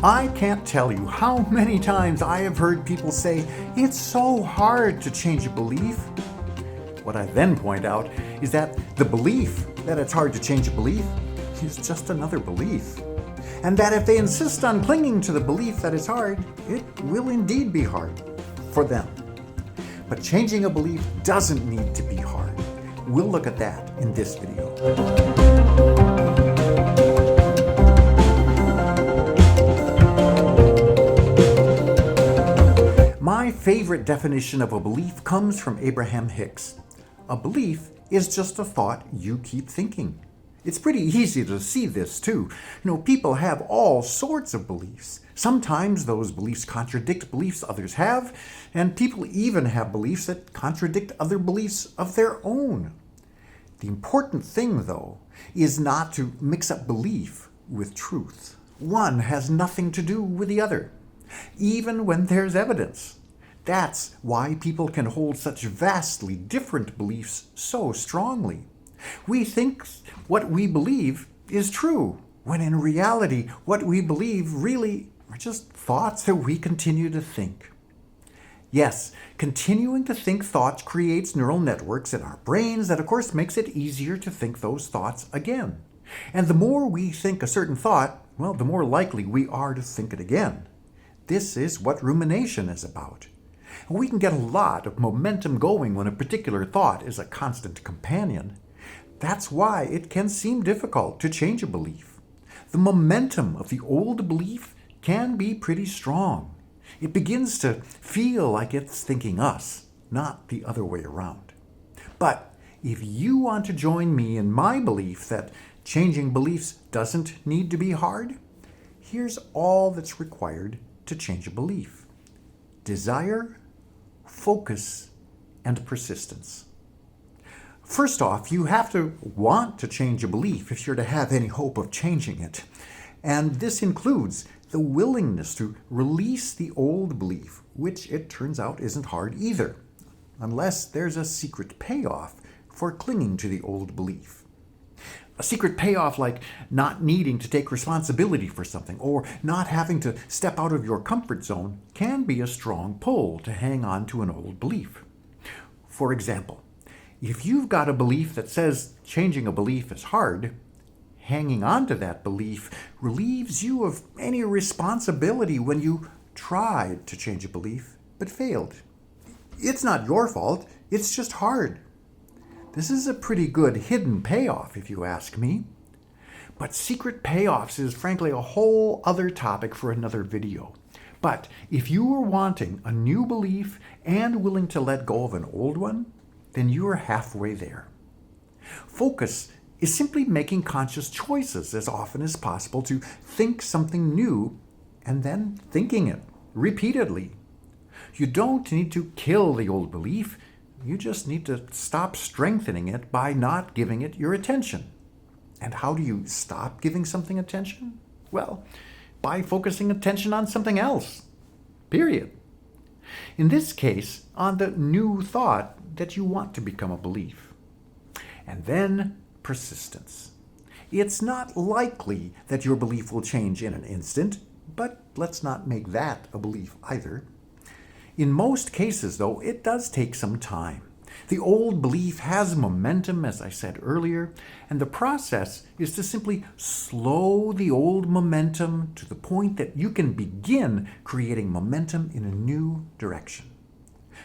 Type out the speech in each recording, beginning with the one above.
I can't tell you how many times I have heard people say, it's so hard to change a belief. What I then point out is that the belief that it's hard to change a belief is just another belief. And that if they insist on clinging to the belief that it's hard, it will indeed be hard for them. But changing a belief doesn't need to be hard. We'll look at that in this video. My favorite definition of a belief comes from Abraham Hicks. A belief is just a thought you keep thinking. It's pretty easy to see this too. People have all sorts of beliefs. Sometimes those beliefs contradict beliefs others have, and people even have beliefs that contradict other beliefs of their own. The important thing, though, is not to mix up belief with truth. One has nothing to do with the other, even when there's evidence. That's why people can hold such vastly different beliefs so strongly. We think what we believe is true, when in reality, what we believe really are just thoughts that we continue to think. Yes, continuing to think thoughts creates neural networks in our brains that, of course, makes it easier to think those thoughts again. And the more we think a certain thought, well, the more likely we are to think it again. This is what rumination is about. We can get a lot of momentum going when a particular thought is a constant companion. That's why it can seem difficult to change a belief. The momentum of the old belief can be pretty strong. It begins to feel like it's thinking us, not the other way around. But if you want to join me in my belief that changing beliefs doesn't need to be hard, here's all that's required to change a belief: desire, focus, and persistence. First off, you have to want to change a belief if you're to have any hope of changing it. And this includes the willingness to release the old belief, which it turns out isn't hard either, unless there's a secret payoff for clinging to the old belief. A secret payoff like not needing to take responsibility for something or not having to step out of your comfort zone can be a strong pull to hang on to an old belief. For example, if you've got a belief that says changing a belief is hard, hanging on to that belief relieves you of any responsibility when you tried to change a belief but failed. It's not your fault, it's just hard. This is a pretty good hidden payoff, if you ask me. But secret payoffs is frankly a whole other topic for another video. But if you are wanting a new belief and willing to let go of an old one, then you are halfway there. Focus is simply making conscious choices as often as possible to think something new and then thinking it repeatedly. You don't need to kill the old belief. You just need to stop strengthening it by not giving it your attention. And how do you stop giving something attention? Well, by focusing attention on something else. Period. In this case, on the new thought that you want to become a belief. And then persistence. It's not likely that your belief will change in an instant, but let's not make that a belief either. In most cases, though, it does take some time. The old belief has momentum, as I said earlier, and the process is to simply slow the old momentum to the point that you can begin creating momentum in a new direction.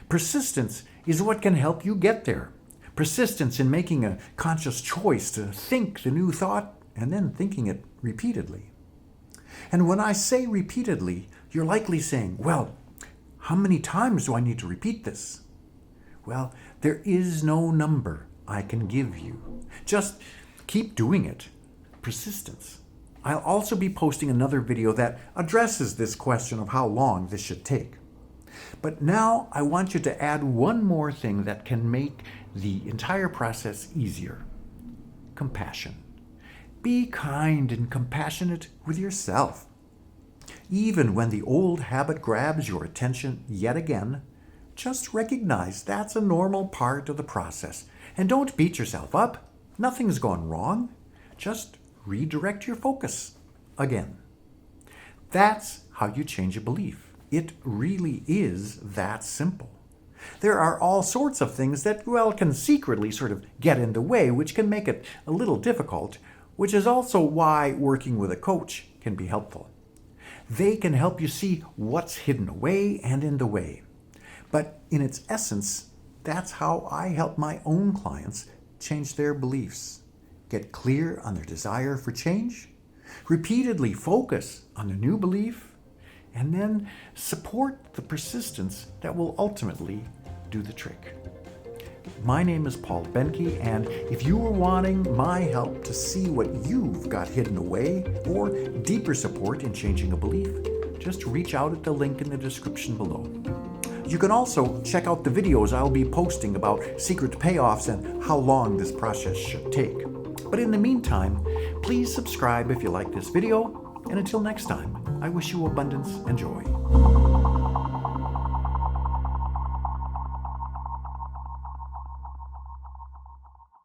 Persistence is what can help you get there. Persistence in making a conscious choice to think the new thought and then thinking it repeatedly. And when I say repeatedly, you're likely saying, well, how many times do I need to repeat this? Well, there is no number I can give you. Just keep doing it. Persistence. I'll also be posting another video that addresses this question of how long this should take. But now I want you to add one more thing that can make the entire process easier. Compassion. Be kind and compassionate with yourself. Even when the old habit grabs your attention yet again, just recognize that's a normal part of the process. And don't beat yourself up. Nothing's gone wrong. Just redirect your focus again. That's how you change a belief. It really is that simple. There are all sorts of things that, well, can secretly sort of get in the way, which can make it a little difficult, which is also why working with a coach can be helpful. They can help you see what's hidden away and in the way. But in its essence, that's how I help my own clients change their beliefs, get clear on their desire for change, repeatedly focus on the new belief, and then support the persistence that will ultimately do the trick. My name is Paul Boehnke, and if you are wanting my help to see what you've got hidden away or deeper support in changing a belief, just reach out at the link in the description below. You can also check out the videos I'll be posting about secret payoffs and how long this process should take. But in the meantime, please subscribe if you like this video, and until next time, I wish you abundance and joy.